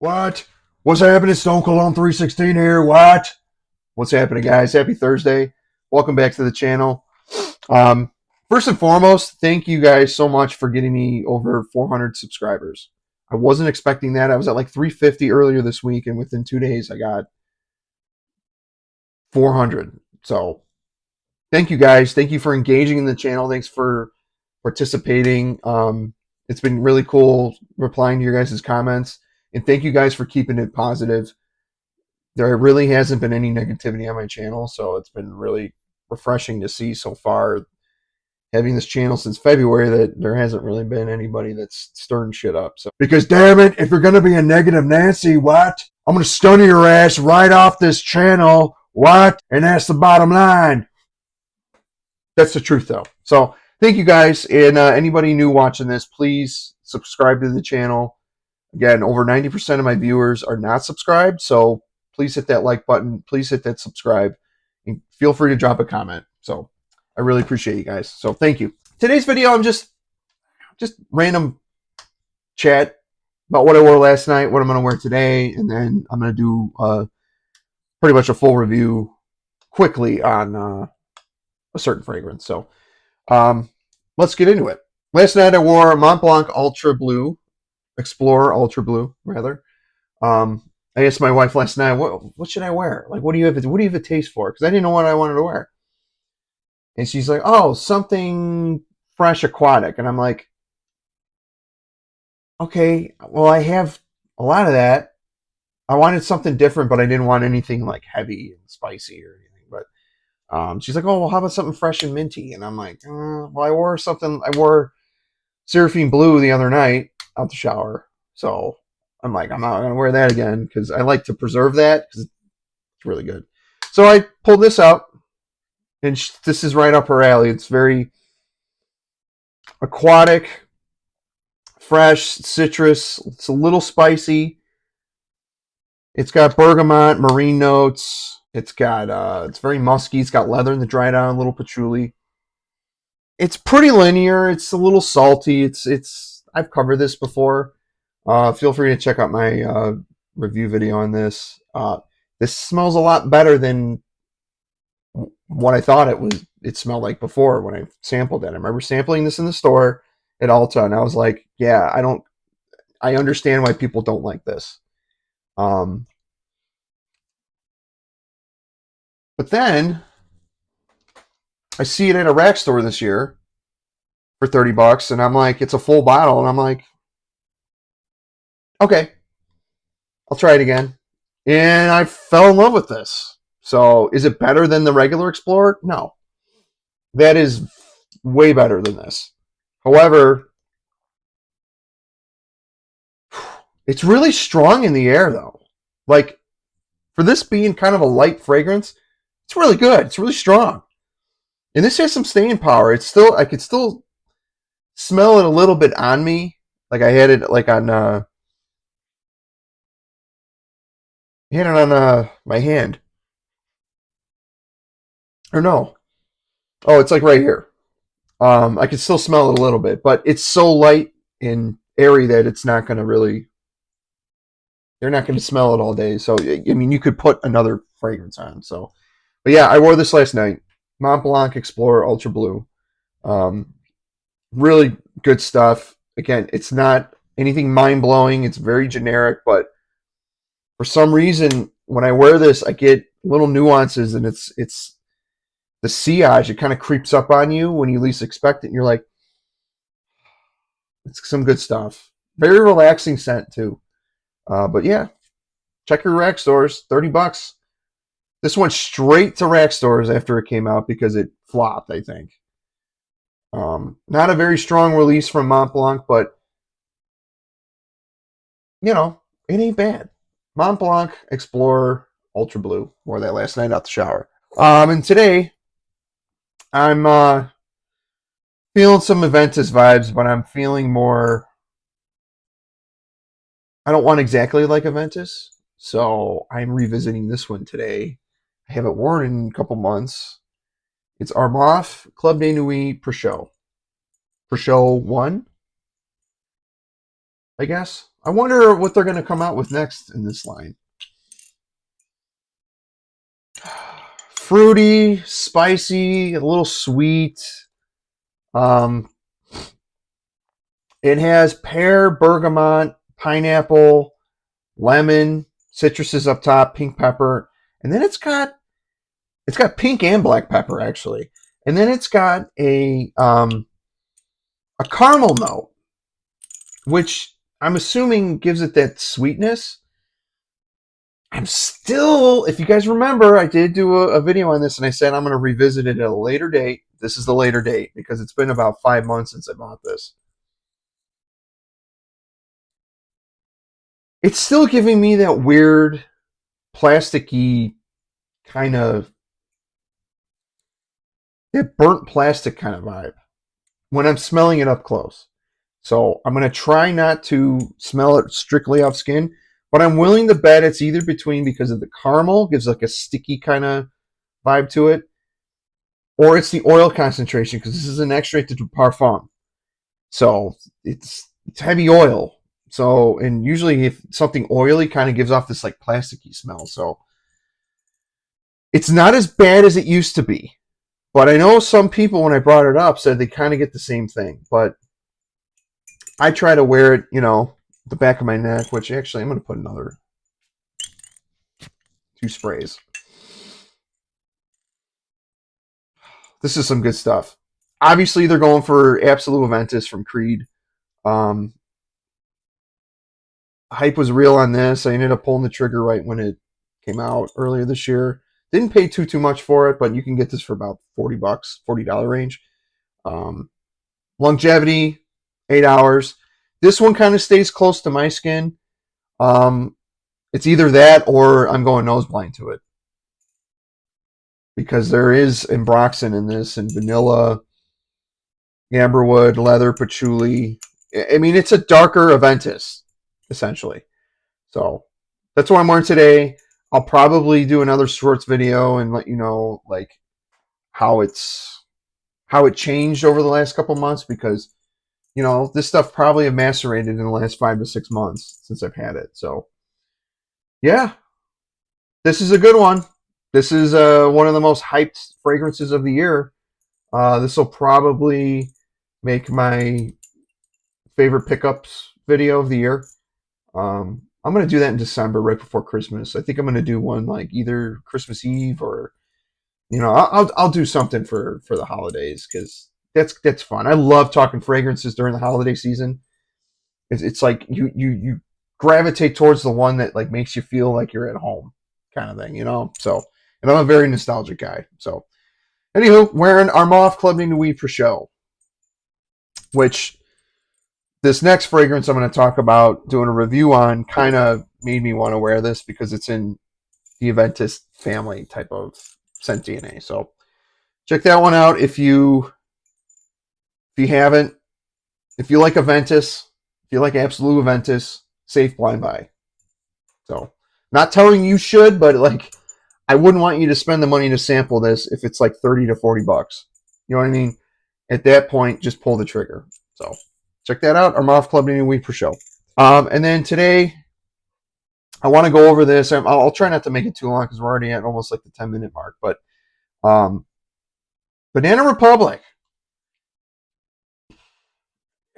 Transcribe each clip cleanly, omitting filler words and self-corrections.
What? What's happening? Stone Cologne 316 here. What? What's happening, guys? Happy Thursday. Welcome back to the channel. Um, First and foremost, thank you guys so much for getting me over 400 subscribers. I wasn't expecting that. I was at like 350 earlier this week, and within 2 days, I got 400. So thank you guys. Thank you for engaging in the channel. Thanks for participating. It's been really cool replying to your guys' comments. And thank you guys for keeping it positive. There really hasn't been any negativity on my channel, so it's been really refreshing to see so far, having this channel since February, that there hasn't really been anybody that's stirring shit up. So, because damn it, if you're gonna be a negative Nancy, what? I'm gonna stun your ass right off this channel. What? And that's the bottom line. That's the truth, though. So, thank you guys, and anybody new watching this, please subscribe to the channel. Again, over 90% of my viewers are not subscribed, so please hit that like button. Please hit that subscribe. And feel free to drop a comment. So I really appreciate you guys. So thank you. Today's video, I'm just random chat about what I wore last night, what I'm going to wear today, and then I'm going to do pretty much a full review quickly on a certain fragrance. So let's get into it. Last night I wore Mont Blanc Ultra Blue, Explorer Ultra Blue, rather. I asked my wife last night, what should I wear? Like, what do you have a taste for? Because I didn't know what I wanted to wear. And she's like, oh, something fresh aquatic. And I'm like, okay, well, I have a lot of that. I wanted something different, but I didn't want anything like heavy and spicy or anything. But she's like, oh, well, how about something fresh and minty? And I'm like, well, I wore Seraphine Blue the other night out the shower. So I'm like, I'm not going to wear that again because I like to preserve that because it's really good. So I pulled this out, and this is right up her alley. It's very aquatic, fresh, citrus. It's a little spicy. It's got bergamot, marine notes. It's very musky. It's got leather in the dry down, a little patchouli. It's pretty linear. It's a little salty. I've covered this before. Feel free to check out my review video on this. This smells a lot better than what I thought it smelled like before when I sampled it. I remember sampling this in the store at Ulta, and I was like, yeah, I understand why people don't like this. But then I see it at a rack store this year for 30 bucks, and I'm like, it's a full bottle, and I'm like, okay, I'll try it again. And I fell in love with this. So is it better than the regular Explorer? No. That is way better than this. However, it's really strong in the air, though. Like, for this being kind of a light fragrance, it's really good. It's really strong. And this has some staying power. I could still smell it a little bit on me. Like I had it like on my hand. Or no. Oh, it's like right here. I can still smell it a little bit, but it's so light and airy that it's not going to really, you're not going to smell it all day. So, I mean, you could put another fragrance on. So, but yeah, I wore this last night. Mont Blanc Explorer Ultra Blue. Really good stuff. Again, it's not anything mind-blowing. It's very generic, but for some reason, when I wear this, I get little nuances, and it's the sillage. It kind of creeps up on you when you least expect it. And you're like, it's some good stuff. Very relaxing scent too. But yeah, check your rack stores. 30 bucks. This went straight to rack stores after it came out because it flopped, I think. Not a very strong release from Mont Blanc, but you know, it ain't bad. Mont Blanc Explorer Ultra Blue. Wore that last night out the shower. And today I'm feeling some Aventus vibes, but I'm feeling more. I don't want exactly like Aventus, so I'm revisiting this one today. I haven't worn it in a couple months. It's ARMAF Club de Nuit Precieux. Precieux 1. I guess. I wonder what they're going to come out with next in this line. Fruity, spicy, a little sweet. It has pear, bergamot, pineapple, lemon, citruses up top, pink pepper, and then it's got pink and black pepper actually, and then it's got a caramel note, which I'm assuming gives it that sweetness. I'm still, if you guys remember, I did do a video on this, and I said I'm going to revisit it at a later date. This is the later date because it's been about 5 months since I bought this. It's still giving me that weird, plasticky kind of, that burnt plastic kind of vibe when I'm smelling it up close. So I'm going to try not to smell it strictly off skin, but I'm willing to bet it's either between, because of the caramel, gives like a sticky kind of vibe to it, or it's the oil concentration, because this is an extrait de parfum. So it's heavy oil. So, and usually if something oily kind of gives off this like plasticky smell. So it's not as bad as it used to be. But I know some people, when I brought it up, said they kind of get the same thing. But I try to wear it, the back of my neck, which actually I'm going to put another 2 sprays. This is some good stuff. Obviously, they're going for Absolute Aventus from Creed. Hype was real on this. I ended up pulling the trigger right when it came out earlier this year. Didn't pay too much for it, but you can get this for about $40, $40 range. Longevity, 8 hours. This one kind of stays close to my skin. It's either that or I'm going nose blind to it, because there is ambroxan in this, and vanilla, amberwood, leather, patchouli. I mean, it's a darker Aventus, essentially. So that's what I'm wearing today. I'll probably do another shorts video and let you know like how it changed over the last couple months, because this stuff probably have macerated in the last 5 to 6 months since I've had it. So yeah, this is a good one. This is one of the most hyped fragrances of the year. This will probably make my favorite pickups video of the year. I'm going to do that in December, right before Christmas. I think I'm going to do one like either Christmas Eve or, I'll do something for the holidays, because that's fun. I love talking fragrances during the holiday season. It's like you gravitate towards the one that like makes you feel like you're at home, kind of thing, So, and I'm a very nostalgic guy. So, anywho, wearing ARMAF Club de Nuit Precieux, which this next fragrance I'm going to talk about doing a review on kind of made me want to wear this, because it's in the Aventus family type of scent DNA. So check that one out if you haven't. If you like Aventus, if you like Absolute Aventus, safe blind buy. So not telling you should, but like I wouldn't want you to spend the money to sample this if it's like 30 to 40 bucks. You know what I mean? At that point, just pull the trigger. So check that out. ARMAF Club de Nuit Precieux. And then today, I want to go over this. I'll try not to make it too long because we're already at almost like the 10-minute mark. But Banana Republic.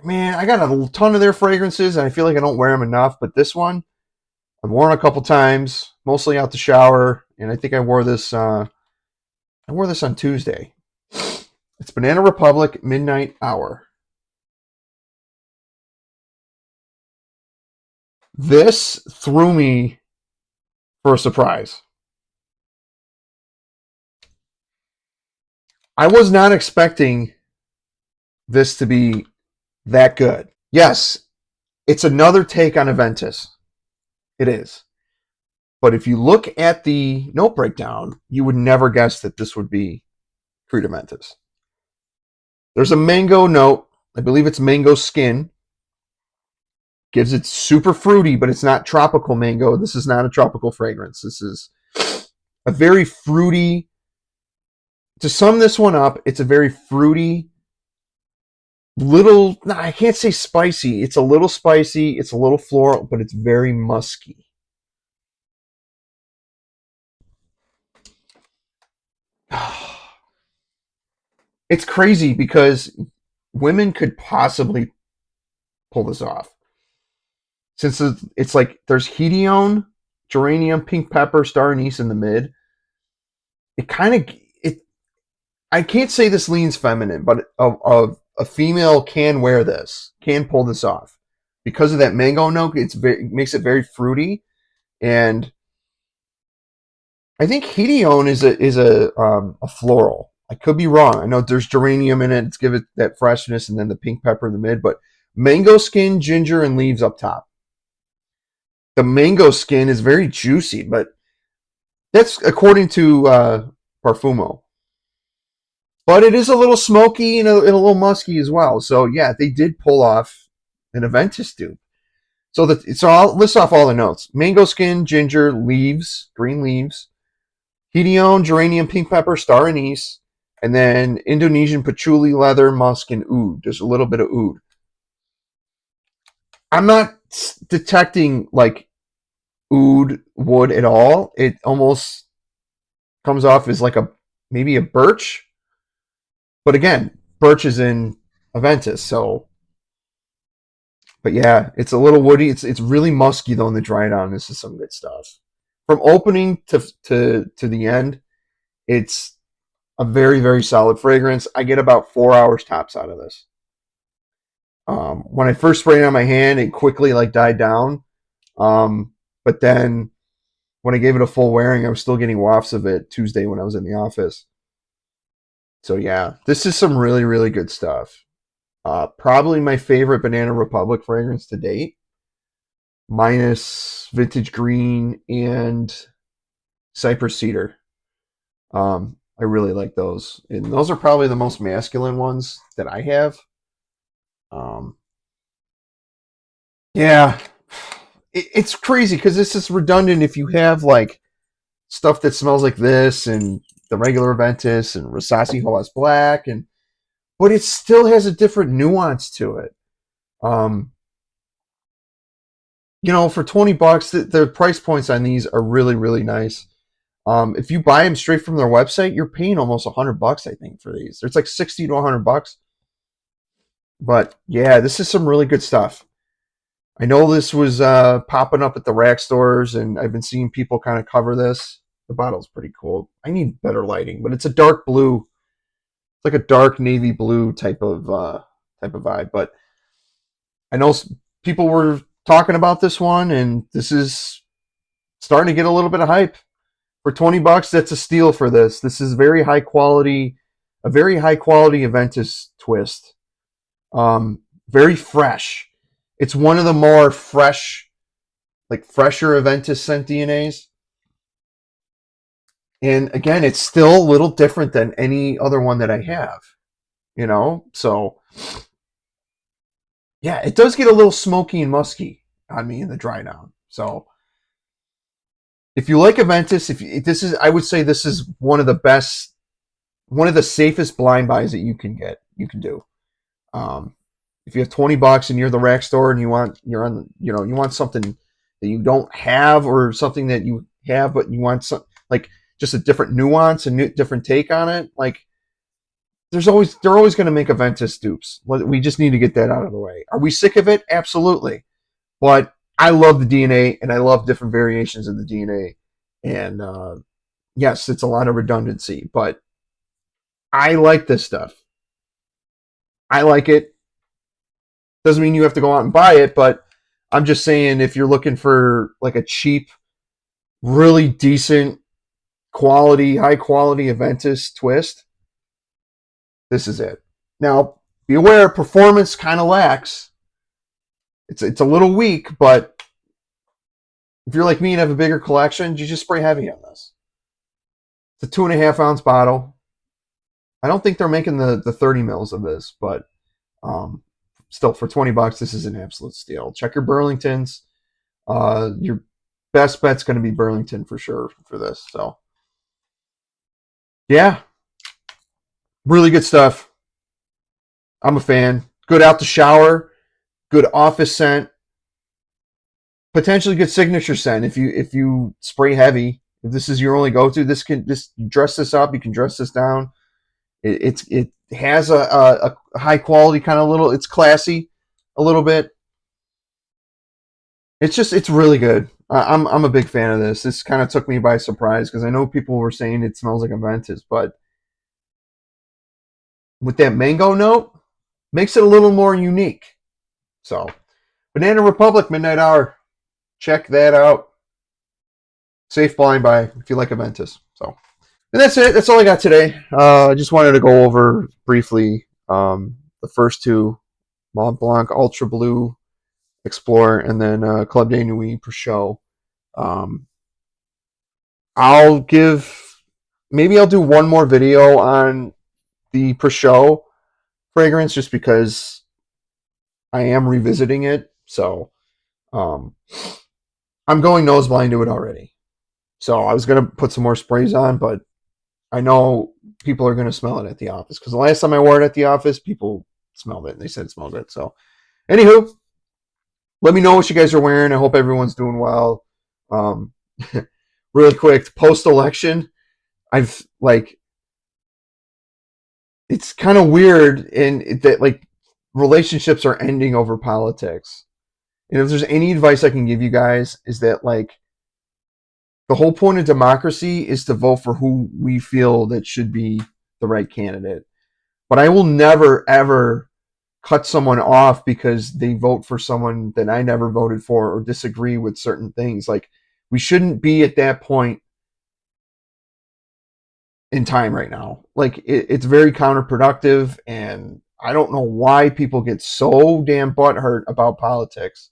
Man, I got a ton of their fragrances, and I feel like I don't wear them enough. But this one, I've worn a couple times, mostly out the shower. And I think I wore this on Tuesday. It's Banana Republic Midnight Hour. This threw me for a surprise. I was not expecting this to be that good. Yes, it's another take on Aventus. It is. But if you look at the note breakdown, you would never guess that this would be Creed Aventus. There's a mango note. I believe it's mango skin. Gives it super fruity, but it's not tropical mango. This is not a tropical fragrance. This is a very fruity. To sum this one up, it's a very fruity, little, nah, I can't say spicy. It's a little spicy. It's a little floral, but it's very musky. It's crazy because women could possibly pull this off. Since it's like there's hedione, geranium, pink pepper, star anise in the mid. It kind of it. I can't say this leans feminine, but a female can wear this, can pull this off because of that mango note. It makes it very fruity, and I think hedione is a floral. I could be wrong. I know there's geranium in it to give it that freshness, and then the pink pepper in the mid. But mango skin, ginger, and leaves up top. The mango skin is very juicy, but that's according to Parfumo. But it is a little smoky and a little musky as well. So yeah, they did pull off an Aventus dupe. So I'll list off all the notes: mango skin, ginger, leaves, green leaves, hedione, geranium, pink pepper, star anise, and then Indonesian patchouli, leather, musk, and oud. Just a little bit of oud. I'm not detecting like oud wood at all. It almost comes off as like a maybe a birch, but again, birch is in Aventus, so. But yeah, it's a little woody. It's really musky though in the dry down. This is some good stuff. From opening to the end, it's a very very solid fragrance. I get about 4 hours tops out of this. When I first sprayed it on my hand, it quickly like died down. But then when I gave it a full wearing, I was still getting wafts of it Tuesday when I was in the office. So yeah, this is some really really good stuff. Probably my favorite Banana Republic fragrance to date, minus Vintage Green and Cypress Cedar. I really like those, and those are probably the most masculine ones that I have. Um, yeah, it's crazy because this is redundant. If you have like stuff that smells like this and the regular Aventus and Rasasi Hawas Black, and but it still has a different nuance to it. Um, for $20, the price points on these are really, really nice. If you buy them straight from their website, you're paying almost $100, I think, for these. It's like 60 to $100. But yeah, this is some really good stuff. I know this was popping up at the rack stores, and I've been seeing people kind of cover this. The bottle's pretty cool. I need better lighting, but it's a dark blue. It's like a dark navy blue type of vibe. But I know people were talking about this one, and this is starting to get a little bit of hype. For $20, that's a steal for this. This is very high quality, a very high quality Aventus twist. Very fresh. It's one of the more fresh, like fresher Aventus scent DNAs. And again, it's still a little different than any other one that I have. So yeah, it does get a little smoky and musky on me in the dry down. So if you like Aventus, this is, I would say this is one of the best, one of the safest blind buys that you can do. If you have $20 and you're the rack store and you want something that you don't have or something that you have but you want some like just a different nuance and different take on it, like they're always going to make Aventus dupes. We just need to get that out of the way. Are we sick of it? Absolutely. But I love the DNA and I love different variations of the DNA. And yes, it's a lot of redundancy, but I like this stuff. I like it. Doesn't mean you have to go out and buy it, but I'm just saying if you're looking for like a cheap, really decent quality, high quality Aventus twist, this is it. Now, be aware performance kind of lacks. It's a little weak, but if you're like me and have a bigger collection, you just spray heavy on this. It's a 2.5 ounce bottle. I don't think they're making the 30 mils of this, but still for $20, this is an absolute steal. Check your Burlingtons. Your best bet's going to be Burlington for sure for this. So yeah, really good stuff. I'm a fan. good out the shower, good office scent, potentially good signature scent if you spray heavy. If this is your only go-to, this dress this up. You can dress this down. It has a high quality kind of little. It's classy a little bit. It's really good. I'm a big fan of this. This kind of took me by surprise because I know people were saying it smells like Aventus, but with that mango note, makes it a little more unique. So, Banana Republic Midnight Hour, check that out. Safe blind buy if you like Aventus. So, and that's it. That's all I got today. I just wanted to go over briefly the first two, Mont Blanc Ultra Blue Explorer, and then Club de Nuit Precieux. I'll do one more video on the Precieux fragrance just because I am revisiting it. So I'm going nose blind to it already. So I was going to put some more sprays on, but I know people are going to smell it at the office because the last time I wore it at the office, people smelled it and they said it smelled good. So anywho, let me know what you guys are wearing. I hope everyone's doing well. Really quick, post-election, it's kind of weird in that like relationships are ending over politics. And if there's any advice I can give you guys is that like the whole point of democracy is to vote for who we feel that should be the right candidate. But I will never, ever cut someone off because they vote for someone that I never voted for or disagree with certain things. Like, we shouldn't be at that point in time right now. Like, it's very counterproductive, and I don't know why people get so damn butthurt about politics.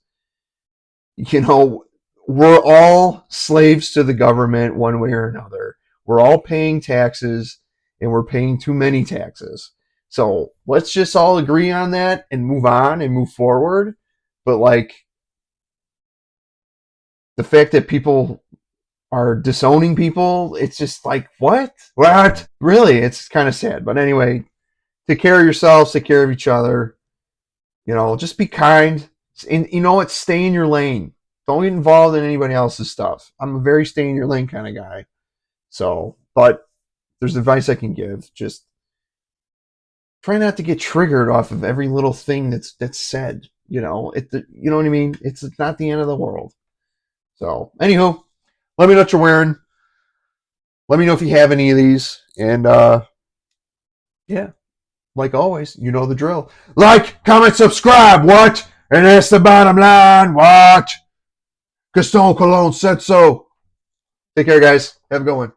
You know, we're all slaves to the government one way or another. We're all paying taxes, and we're paying too many taxes. So let's just all agree on that and move on and move forward. But like the fact that people are disowning people, it's just like, what? What? Really, it's kind of sad. But anyway, take care of yourselves, take care of each other. You know, just be kind. And you know what? Stay in your lane. Don't get involved in anybody else's stuff. I'm a very stay in your lane kind of guy. So, but there's advice I can give. Just try not to get triggered off of every little thing that's said. You know, you know what I mean? It's not the end of the world. So, anywho, let me know what you're wearing. Let me know if you have any of these. And yeah, like always, you know the drill. Like, comment, subscribe. What? And that's the bottom line. What? Gaston Cologne said so. Take care, guys. Have a good one.